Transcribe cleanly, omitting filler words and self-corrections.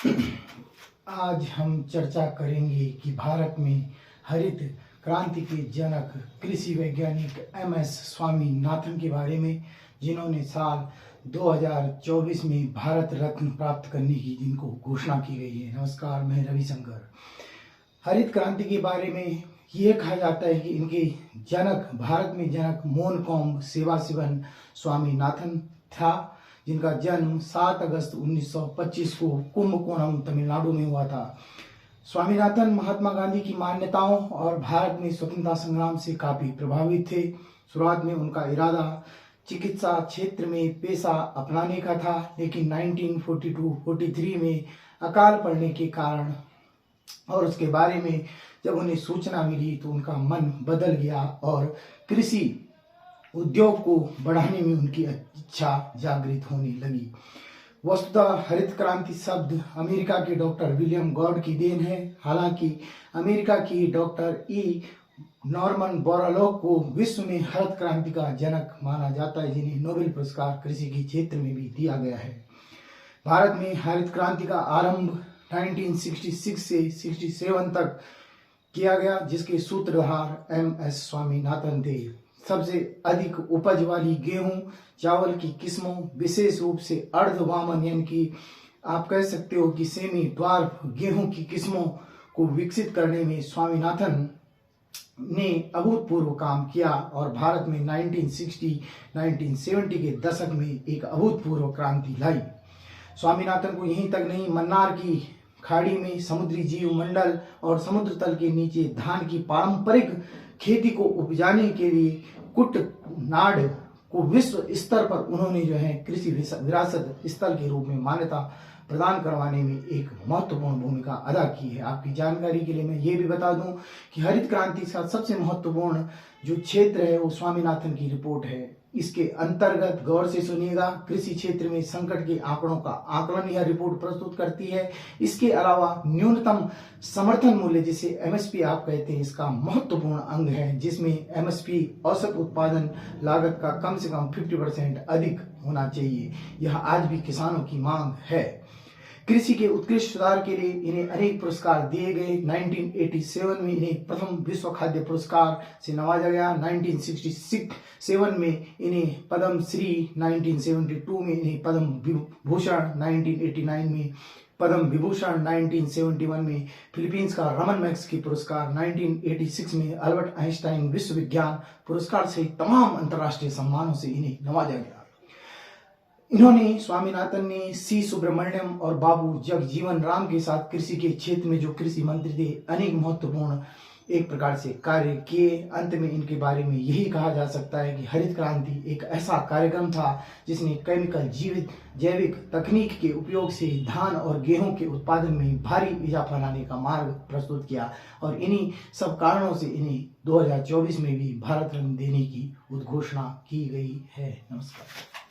आज हम चर्चा करेंगे कि भारत में हरित क्रांति के जनक कृषि वैज्ञानिक एम.एस. स्वामीनाथन के बारे में, जिन्होंने साल 2024 में भारत रत्न प्राप्त करने की जिनको घोषणा की गई है। नमस्कार, मैं रविशंकर। हरित क्रांति के बारे में ये कहा जाता है कि इनके जनक, भारत में जनक मोनकॉम्ब सेवाशिवन स्वामीनाथन था, जिनका जन्म 7 अगस्त 1925 को कुंभकोणम, तमिलनाडु में हुआ था। स्वामीनाथन महात्मा गांधी की मान्यताओं और भारत में स्वतंत्रता संग्राम से काफी प्रभावित थे। शुरुआत में उनका इरादा चिकित्सा क्षेत्र में पेशा अपनाने का था, लेकिन 1942-43 में अकाल पड़ने के कारण और उसके बारे में जब उन्हें सूचना मिली तो उनका मन बदल गया और कृषि उद्योग को बढ़ाने में उनकी इच्छा जागृत होने लगी। वस्तुतः हरित क्रांति शब्द अमेरिका के डॉक्टर विलियम गॉड की देन है। हालांकि अमेरिका की डॉक्टर ई. नॉर्मन बोरलॉग को विश्व में हरित क्रांति का जनक माना जाता है, जिन्हें नोबेल पुरस्कार कृषि के क्षेत्र में भी दिया गया है। भारत में हरित क्रांति का आरंभ 1966 से 67 तक किया गया, जिसके सूत्रधार एम.एस. स्वामीनाथन थे। सबसे अधिक उपज वाली गेहूं, चावल की किस्मों, विशेष रूप से अर्धवामन यानी कि आप कह सकते हो कि सेमी ड्वार्फ गेहूं की किस्मों को विकसित करने में स्वामीनाथन ने अभूतपूर्व काम किया और भारत में 1960-1970 के दशक में एक अभूतपूर्व क्रांति लाई। स्वामीनाथन को यहीं तक नहीं, मन्नार की खाड़ी में समुद्री जीव मंडल और समुद्र तल के नीचे धान की पारंपरिक खेती को उपजाने के लिए कुटनाड को विश्व स्तर पर उन्होंने कृषि विरासत स्थल के रूप में मान्यता प्रदान करवाने में एक महत्वपूर्ण भूमिका अदा की है। आपकी जानकारी के लिए मैं ये भी बता दूं कि हरित क्रांति का सबसे महत्वपूर्ण जो क्षेत्र है वो स्वामीनाथन की रिपोर्ट है। इसके अंतर्गत गौर से सुनिएगा, कृषि क्षेत्र में संकट के आंकड़ों का आकलन यह रिपोर्ट प्रस्तुत करती है। इसके अलावा न्यूनतम समर्थन मूल्य, जिसे एमएसपी आप कहते हैं, इसका महत्वपूर्ण अंग है, जिसमें एमएसपी औसत उत्पादन लागत का कम से कम 50% अधिक होना चाहिए। यह आज भी किसानों की मांग है। कृषि के उत्कृष्ट सुधार के लिए इन्हें अनेक पुरस्कार दिए गए। 1987 में इन्हें प्रथम विश्व खाद्य पुरस्कार से नवाजा गया। 1967 में इन्हें पद्म श्री, 1972 में इन्हें पद्म विभूषण, 1989 में पद्म विभूषण, 1971 में फिलीपींस का रमन मैग्सेसे पुरस्कार, 1986 में अल्बर्ट आइंस्टाइन विश्व विज्ञान पुरस्कार सहित तमाम अंतर्राष्ट्रीय सम्मानों से इन्हें नवाजा गया। इन्होंने, स्वामीनाथन ने सी. सुब्रमण्यम और बाबू जगजीवन राम के साथ कृषि के क्षेत्र में, जो कृषि मंत्री थे, अनेक महत्वपूर्ण एक प्रकार से कार्य किए। अंत में इनके बारे में यही कहा जा सकता है कि हरित क्रांति एक ऐसा कार्यक्रम था जिसने केमिकल जैविक तकनीक के उपयोग से धान और गेहूं के उत्पादन में भारी इजाफा लाने का मार्ग प्रस्तुत किया और इन्हीं सब कारणों से इन्हें 2024 में भी भारत रत्न देने की उद्घोषणा की गई है। नमस्कार।